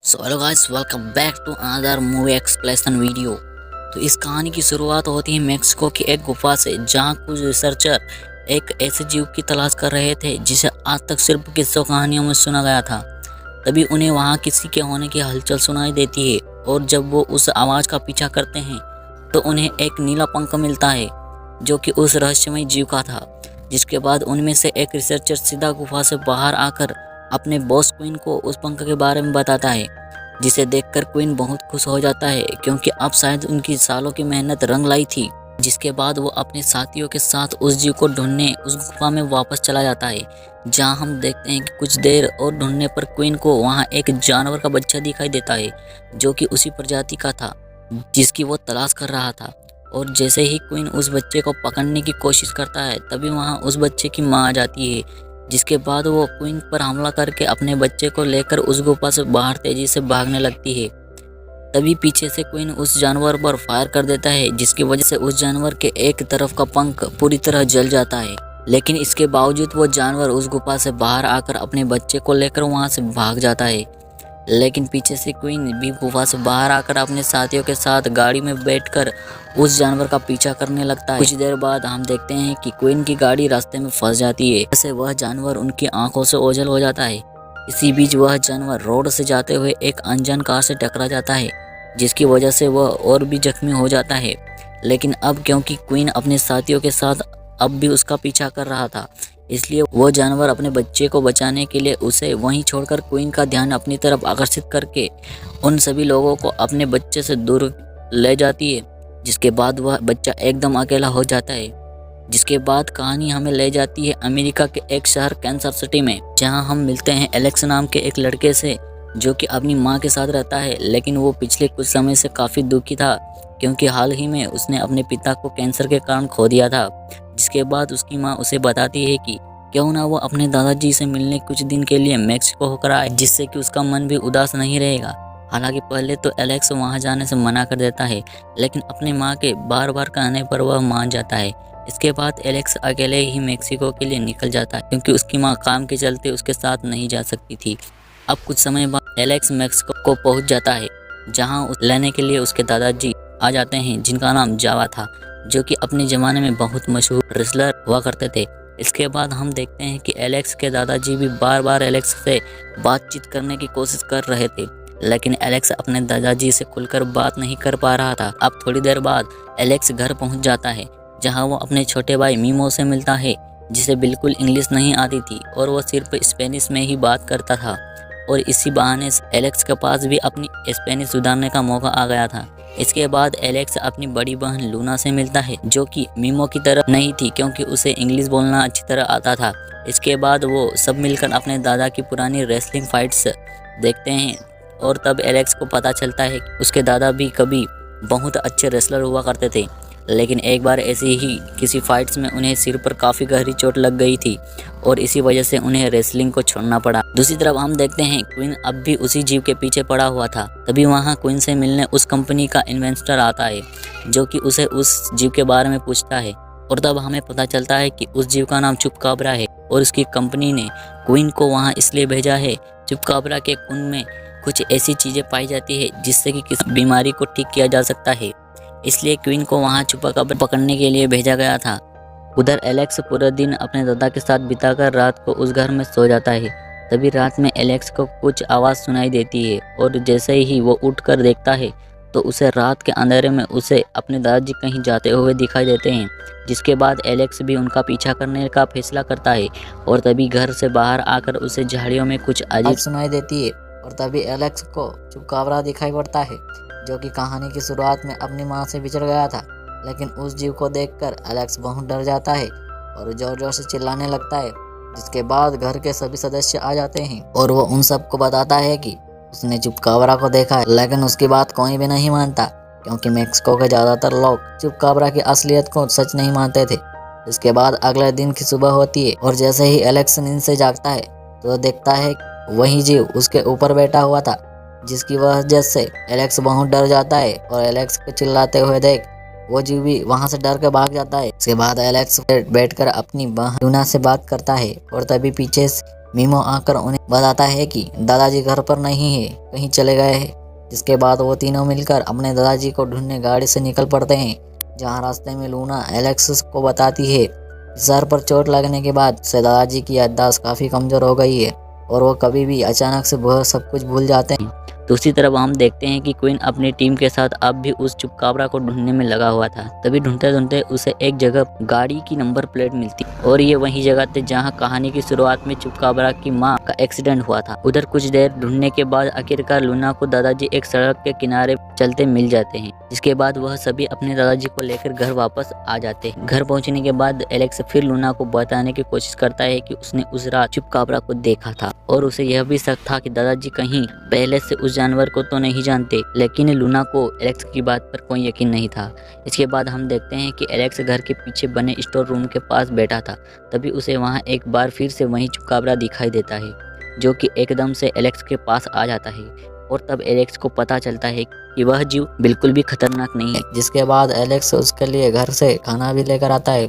So hello guys, welcome back to another movie explanation video. तो इस कहानी की शुरुआत होती है मेक्सिको की एक गुफा से, जहां कुछ रिसर्चर एक ऐसे जीव की तलाश कर रहे थे जिसे आज तक सिर्फ किस्सों कहानियों में सुना गया था। तभी उन्हें वहां किसी के होने की हलचल सुनाई देती है, और जब वो उस आवाज़ का पीछा करते हैं तो उन्हें एक नीला पंख मिलता है जो कि उस रहस्यमय जीव का था। जिसके बाद उनमें से एक रिसर्चर सीधा गुफा से बाहर आकर अपने बॉस क्वीन को उस पंख के बारे में बताता है, जिसे देखकर क्वीन बहुत खुश हो जाता है क्योंकि अब शायद उनकी सालों की मेहनत रंग लाई थी। जिसके बाद वो अपने साथियों के साथ उस जीव को ढूंढने उस गुफा में वापस चला जाता है, जहां हम देखते हैं कि कुछ देर और ढूंढने पर क्वीन को वहां एक जानवर का बच्चा दिखाई देता है जो कि उसी प्रजाति का था जिसकी वो तलाश कर रहा था। और जैसे ही क्वीन उस बच्चे को पकड़ने की कोशिश करता है, तभी वहां उस बच्चे की मां आ जाती है। जिसके बाद वो क्वीन पर हमला करके अपने बच्चे को लेकर उस गुफा से बाहर तेजी से भागने लगती है। तभी पीछे से क्वीन उस जानवर पर फायर कर देता है, जिसकी वजह से उस जानवर के एक तरफ का पंख पूरी तरह जल जाता है। लेकिन इसके बावजूद वो जानवर उस गुफा से बाहर आकर अपने बच्चे को लेकर वहां से भाग जाता है। लेकिन पीछे से क्वीन भी गुफा से बाहर आकर अपने साथियों के साथ गाड़ी में बैठकर उस जानवर का पीछा करने लगता है। कुछ देर बाद हम देखते हैं कि क्वीन की गाड़ी रास्ते में फंस जाती है, जैसे वह जानवर उनकी आंखों से ओझल हो जाता है। इसी बीच वह जानवर रोड से जाते हुए एक अनजान कार से टकरा जाता है, जिसकी वजह से वह और भी जख्मी हो जाता है। लेकिन अब क्योंकि क्वीन अपने साथियों के साथ अब भी उसका पीछा कर रहा था, इसलिए वो जानवर अपने बच्चे को बचाने के लिए उसे वहीं छोड़कर क्वीन का ध्यान अपनी तरफ आकर्षित करके उन सभी लोगों को अपने बच्चे से दूर ले जाती है। जिसके बाद वह बच्चा एकदम अकेला हो जाता है। जिसके बाद कहानी हमें ले जाती है अमेरिका के एक शहर कैंसस सिटी में, जहां हम मिलते हैं एलेक्स नाम के एक लड़के से जो कि अपनी मां के साथ रहता है। लेकिन वो पिछले कुछ समय से काफ़ी दुखी था क्योंकि हाल ही में उसने अपने पिता को कैंसर के कारण खो दिया था। जिसके बाद उसकी मां उसे बताती है कि क्यों ना वो अपने दादाजी से मिलने कुछ दिन के लिए मेक्सिको होकर आए, जिससे कि उसका मन भी उदास नहीं रहेगा। हालांकि पहले तो एलेक्स वहां जाने से मना कर देता है, लेकिन अपनी मां के बार बार कहने पर वह मान जाता है। इसके बाद एलेक्स अकेले ही मेक्सिको के लिए निकल जाता है क्योंकि उसकी मां काम के चलते उसके साथ नहीं जा सकती थी। अब कुछ समय बाद एलेक्स मेक्सिको को पहुंच जाता है, जहां लेने के लिए उसके दादाजी आ जाते हैं, जिनका नाम जावा था, जो कि अपने ज़माने में बहुत मशहूर रेसलर हुआ करते थे। इसके बाद हम देखते हैं कि एलेक्स के दादाजी भी बार बार एलेक्स से बातचीत करने की कोशिश कर रहे थे, लेकिन एलेक्स अपने दादाजी से खुलकर बात नहीं कर पा रहा था। अब थोड़ी देर बाद एलेक्स घर पहुंच जाता है, जहां वो अपने छोटे भाई मीमो से मिलता है, जिसे बिल्कुल इंग्लिश नहीं आती थी और वो सिर्फ स्पेनिश में ही बात करता था। और इसी बहाने से एलेक्स के पास भी अपनी स्पेनिश सुधारने का मौका आ गया था। इसके बाद एलेक्स अपनी बड़ी बहन लूना से मिलता है, जो कि मीमो की तरह नहीं थी क्योंकि उसे इंग्लिश बोलना अच्छी तरह आता था। इसके बाद वो सब मिलकर अपने दादा की पुरानी रेसलिंग फाइट्स देखते हैं, और तब एलेक्स को पता चलता है कि उसके दादा भी कभी बहुत अच्छे रेसलर हुआ करते थे। लेकिन एक बार ऐसे ही किसी फाइट्स में उन्हें सिर पर काफ़ी गहरी चोट लग गई थी और इसी वजह से उन्हें रेसलिंग को छोड़ना पड़ा। दूसरी तरफ हम देखते हैं क्वीन अब भी उसी जीव के पीछे पड़ा हुआ था। तभी वहां क्वीन से मिलने उस कंपनी का इन्वेस्टर आता है, जो कि उसे उस जीव के बारे में पूछता है। और तब हमें पता चलता है कि उस जीव का नाम चुपकाबरा है और उसकी कंपनी ने क्वीन को वहाँ इसलिए भेजा है। चुपकाबरा के खून में कुछ ऐसी चीज़ें पाई जाती है जिससे कि किसी बीमारी को ठीक किया जा सकता है, इसलिए क्वीन को वहाँ चुपकाबरा पकड़ने के लिए भेजा गया था। उधर एलेक्स पूरा दिन अपने दादा के साथ बिताकर रात को उस घर में सो जाता है। तभी रात में एलेक्स को कुछ आवाज़ सुनाई देती है, और जैसे ही वो उठकर देखता है तो उसे रात के अंधेरे में उसे अपने दादाजी कहीं जाते हुए दिखाई देते हैं। जिसके बाद एलेक्स भी उनका पीछा करने का फैसला करता है, और तभी घर से बाहर आकर उसे झाड़ियों में कुछ अजीब सुनाई देती है, और तभी एलेक्स को चुपकाबरा दिखाई पड़ता है, जो कि कहानी की शुरुआत में अपनी मां से बिछड़ गया था। लेकिन उस जीव को देखकर एलेक्स बहुत डर जाता है और जोर जोर से चिल्लाने लगता है। जिसके बाद घर के सभी सदस्य आ जाते हैं और वो उन सबको बताता है कि उसने चुपकाबरा को देखा है। लेकिन उसकी बात कोई भी नहीं मानता क्योंकि मेक्सिको के ज़्यादातर लोग चुपकाबरा की असलियत को सच नहीं मानते थे। इसके बाद अगले दिन की सुबह होती है, और जैसे ही एलेक्स नींद से जागता है तो देखता है वही जीव उसके ऊपर बैठा हुआ था, जिसकी वजह से एलेक्स बहुत डर जाता है। और एलेक्स को चिल्लाते हुए देख वो जीव भी वहां से डर के भाग जाता है। इसके बाद एलेक्स बैठकर अपनी बहन लूना से बात करता है, और तभी पीछे मीमो आकर उन्हें बताता है कि दादाजी घर पर नहीं है, कहीं चले गए हैं। जिसके बाद वो तीनों मिलकर अपने दादाजी को ढूंढने गाड़ी से निकल पड़ते हैं। जहाँ रास्ते में लूना एलेक्स को बताती है सर पर चोट लगने के बाद से दादाजी की याददाश्त काफ़ी कमज़ोर हो गई है और वो कभी भी अचानक से वह सब कुछ भूल जाते हैं। दूसरी तरफ हम देखते हैं कि क्वीन अपनी टीम के साथ अब भी उस चुपकाबरा को ढूंढने में लगा हुआ था। तभी ढूंढते ढूंढते उसे एक जगह गाड़ी की नंबर प्लेट मिलती और ये वही जगह थी जहां कहानी की शुरुआत में चुपकाबरा की मां का एक्सीडेंट हुआ था। उधर कुछ देर ढूंढने के बाद आखिरकार लूना को दादाजी एक सड़क के किनारे चलते मिल जाते हैं। जिसके बाद वह सभी अपने दादाजी को लेकर घर वापस आ जाते हैं। घर पहुंचने के बाद एलेक्स फिर लूना को बताने की कोशिश करता है कि उसने उस रात चुपकाबरा को देखा था और उसे यह भी शक था कि दादाजी कहीं पहले से उस जानवर को तो नहीं जानते। लेकिन लूना को एलेक्स की बात पर कोई यकीन नहीं था। इसके बाद हम देखते हैं कि एलेक्स घर के पीछे बने स्टोर रूम के पास बैठा था। तभी उसे वहां एक बार फिर से वही चुपकाबरा दिखाई देता है जो कि एकदम से एलेक्स के पास आ जाता है और तब एलेक्स को पता चलता है कि वह जीव बिल्कुल भी खतरनाक नहीं है। जिसके बाद एलेक्स उसके लिए घर से खाना भी लेकर आता है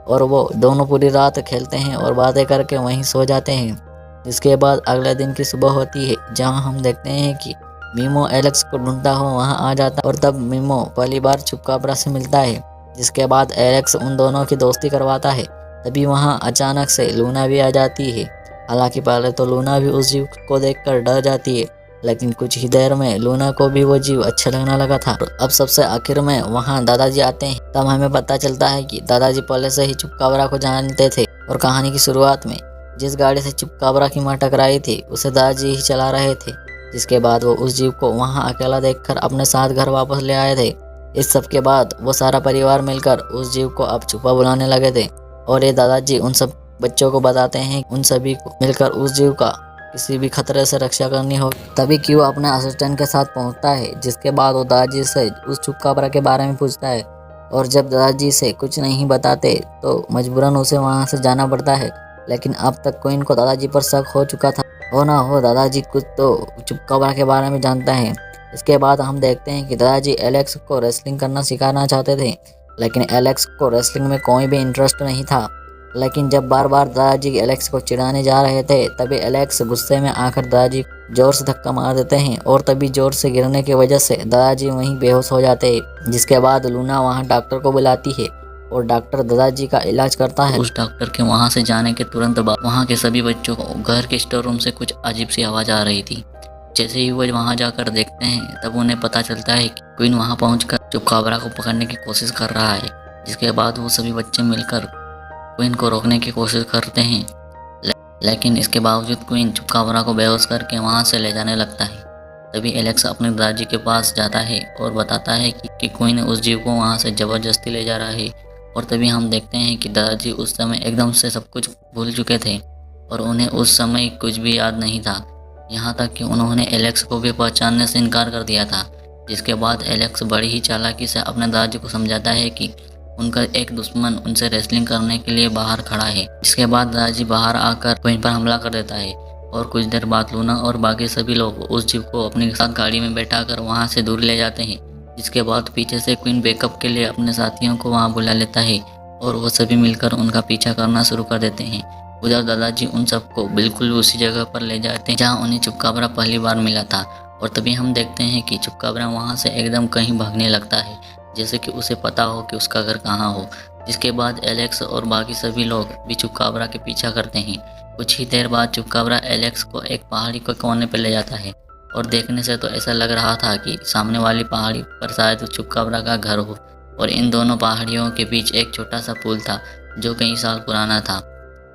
और वो दोनों पूरी रात खेलते हैं और बातें करके वहीं सो जाते हैं। जिसके बाद अगले दिन की सुबह होती है जहां हम देखते हैं कि मीमो एलेक्स को ढूंढता हुआ वहां आ जाता है और तब मीमो पहली बार चुपकाबरा से मिलता है। जिसके बाद एलेक्स उन दोनों की दोस्ती करवाता है। तभी वहां अचानक से लूना भी आ जाती है। हालांकि पहले तो लूना भी उस जीव को देखकर डर जाती है, लेकिन कुछ ही देर में लूना को भी वो जीव अच्छा लगने लगा था। अब सबसे आखिर में वहाँ दादाजी आते हैं। तब हमें पता चलता है कि दादाजी पहले से ही चुपकाबरा को जानते थे और कहानी की शुरुआत में जिस गाड़ी से चुपकाबरा की मां टकराई थी उसे दादाजी ही चला रहे थे। जिसके बाद वो उस जीव को वहाँ अकेला देखकर अपने साथ घर वापस ले आए थे। इस सब के बाद वो सारा परिवार मिलकर उस जीव को अब छुपा बुलाने लगे थे और ये दादाजी उन सब बच्चों को बताते हैं उन सभी को मिलकर उस जीव का किसी भी खतरे से रक्षा करनी हो। तभी क्यू अपने असिस्टेंट के साथ पहुंचता है। जिसके बाद वो दादाजी से उस चुपकाबरा के बारे में पूछता है और जब दादाजी से कुछ नहीं बताते तो मजबूरन उसे वहां से जाना पड़ता है। लेकिन अब तक क्वीन को दादाजी पर शक हो चुका था। हो ना हो दादाजी कुछ तो चुपकाबरा के बारे में जानते हैं। इसके बाद हम देखते हैं कि दादाजी एलेक्स को रेसलिंग करना सिखाना चाहते थे, लेकिन एलेक्स को रेसलिंग में कोई भी इंटरेस्ट नहीं था। लेकिन जब बार बार दादाजी एलेक्स को चिढ़ाने जा रहे थे तभी एलेक्स गुस्से में आकर दादाजी जोर से धक्का मार देते हैं और तभी जोर से गिरने की वजह से दादाजी वहीं बेहोश हो जाते हैं। जिसके बाद लूना वहां डॉक्टर को बुलाती है और डॉक्टर दादाजी का इलाज करता है। उस डॉक्टर के वहां से जाने के तुरंत बाद वहां के सभी बच्चों को घर के स्टोर रूम से कुछ अजीब सी आवाज आ रही थी। जैसे ही वो वहां जाकर देखते हैं तब उन्हें पता चलता है कि क्वीन वहां पहुंचकर चुपकाबरा को पकड़ने की कोशिश कर रहा है। जिसके बाद वो सभी बच्चे मिलकर क्वीन को रोकने की कोशिश करते हैं, लेकिन इसके बावजूद क्वीन चुपकाबरा को बेहोश करके वहां से ले जाने लगता है। तभी एलेक्स अपने दादाजी के पास जाता है और बताता है कि क्वीन उस जीव को वहां से ज़बरदस्ती ले जा रहा है। और तभी हम देखते हैं कि दादाजी उस समय एकदम से सब कुछ भूल चुके थे और उन्हें उस समय कुछ भी याद नहीं था। यहाँ तक कि उन्होंने एलेक्स को भी पहचानने से इनकार कर दिया था। जिसके बाद एलेक्स बड़ी ही चालाकी से अपने दादाजी को समझाता है कि उनका एक दुश्मन उनसे रेसलिंग करने के लिए बाहर खड़ा है। इसके बाद दादाजी बाहर आकर क्वीन पर हमला कर देता है और कुछ देर बाद लूना और बाकी सभी लोग उस जीव को अपने साथ गाड़ी में बैठाकर वहां से दूर ले जाते हैं। जिसके बाद पीछे से क्वीन बैकअप के लिए अपने साथियों को वहां बुला लेता है और वो सभी मिलकर उनका पीछा करना शुरू कर देते हैं। उधर दादाजी उन सबको बिल्कुल उसी जगह पर ले जाते हैं जहाँ उन्हें चुपकाबरा पहली बार मिला था। और तभी हम देखते हैं कि चुपकाबरा वहाँ से एकदम कहीं भागने लगता है, जैसे कि उसे पता हो कि उसका घर कहाँ हो। जिसके बाद एलेक्स और बाकी सभी लोग भी चुपकाबरा के पीछा करते हैं। कुछ ही देर बाद चुपकाबरा एलेक्स को एक पहाड़ी के कोने पर ले जाता है और देखने से तो ऐसा लग रहा था कि सामने वाली पहाड़ी पर शायद चुपकाबरा का घर हो। और इन दोनों पहाड़ियों के बीच एक छोटा सा पुल था जो कई साल पुराना था।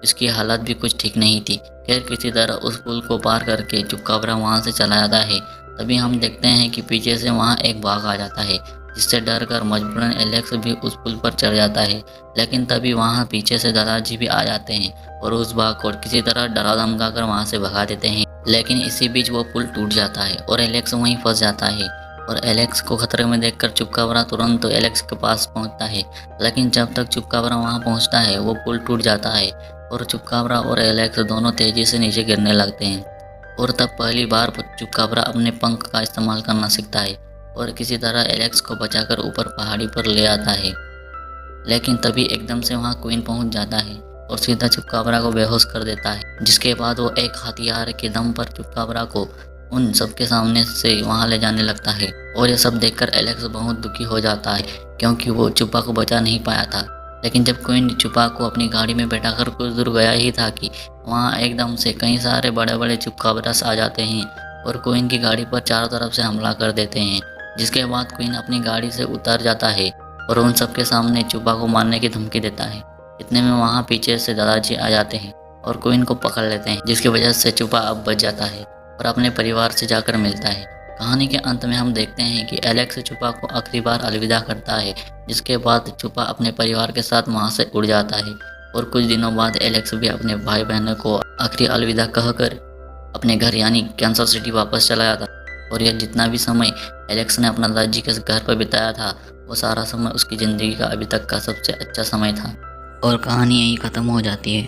इसकी हालत भी कुछ ठीक नहीं थी। खैर किसी तरह उस पुल को पार करके चुपकाबरा वहाँ से चला जाता है। तभी हम देखते हैं कि पीछे से वहाँ एक बाघ आ जाता है, जिससे डर कर मजबूरन एलेक्स भी उस पुल पर चढ़ जाता है। लेकिन तभी वहाँ पीछे से दादाजी भी आ जाते हैं और उस बाघ को किसी तरह डरा धमका कर वहाँ से भगा देते हैं। लेकिन इसी बीच वो पुल टूट जाता है और एलेक्स वहीं फंस जाता है। और एलेक्स को खतरे में देखकर चुपकाबरा तुरंत तो एलेक्स के पास पहुंचता है। लेकिन जब तक चुपकाबरा वहां पहुंचता है वो पुल टूट जाता है और चुपकाबरा और एलेक्स दोनों तेजी से नीचे गिरने लगते हैं। और तब पहली बार चुपकाबरा अपने पंख का इस्तेमाल करना सीखता है और किसी तरह एलेक्स को बचाकर ऊपर पहाड़ी पर ले आता है। लेकिन तभी एकदम से वहाँ क्वीन पहुँच जाता है और सीधा चुपकाबरा को बेहोश कर देता है, जिसके बाद वो एक हथियार के दम पर चुपकाबरा को उन सबके सामने से वहाँ ले जाने लगता है। और ये सब देखकर एलेक्स बहुत दुखी हो जाता है, क्योंकि वो चुप्पा को बचा नहीं पाया था। लेकिन जब क्वीन चुप्पा को अपनी गाड़ी में बैठाकर कुछ दूर गया ही था कि वहाँ एकदम से कई सारे बड़े बड़े चुपकाबरास आ जाते हैं और क्वीन की गाड़ी पर चारों तरफ से हमला कर देते हैं। जिसके बाद क्वीन अपनी गाड़ी से उतर जाता है और उन सबके सामने चुप्पा को मारने की धमकी देता है। इतने में वहाँ पीछे से दादाजी आ जाते हैं और क्वीन को पकड़ लेते हैं, जिसकी वजह से चुप्पा अब बच जाता है और अपने परिवार से जाकर मिलता है। कहानी के अंत में हम देखते हैं कि एलेक्स चुप्पा को आखिरी बार अलविदा करता है, जिसके बाद चुप्पा अपने परिवार के साथ वहाँ से उड़ जाता है। और कुछ दिनों बाद एलेक्स भी अपने भाई बहनों को आखिरी अलविदा कहकर अपने घर यानी कैंसस सिटी वापस चला जाता। और यह जितना भी समय एलेक्स ने अपना दादाजी के घर पर बिताया था, वो सारा समय उसकी ज़िंदगी का अभी तक का सबसे अच्छा समय था। और कहानी यहीं ख़त्म हो जाती है।